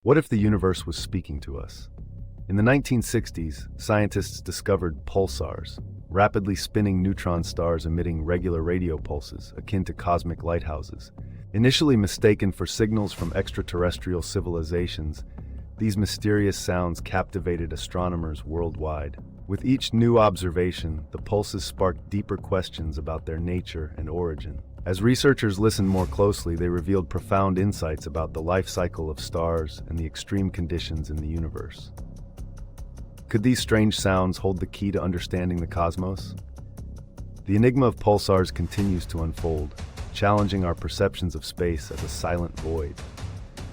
What if the universe was speaking to us? In the 1960s, scientists discovered pulsars, rapidly spinning neutron stars emitting regular radio pulses akin to cosmic lighthouses. Initially mistaken for signals from extraterrestrial civilizations, these mysterious sounds captivated astronomers worldwide. With each new observation, the pulses sparked deeper questions about their nature and origin. As researchers listened more closely, they revealed profound insights about the life cycle of stars and the extreme conditions in the universe. Could these strange sounds hold the key to understanding the cosmos? The enigma of pulsars continues to unfold, challenging our perceptions of space as a silent void.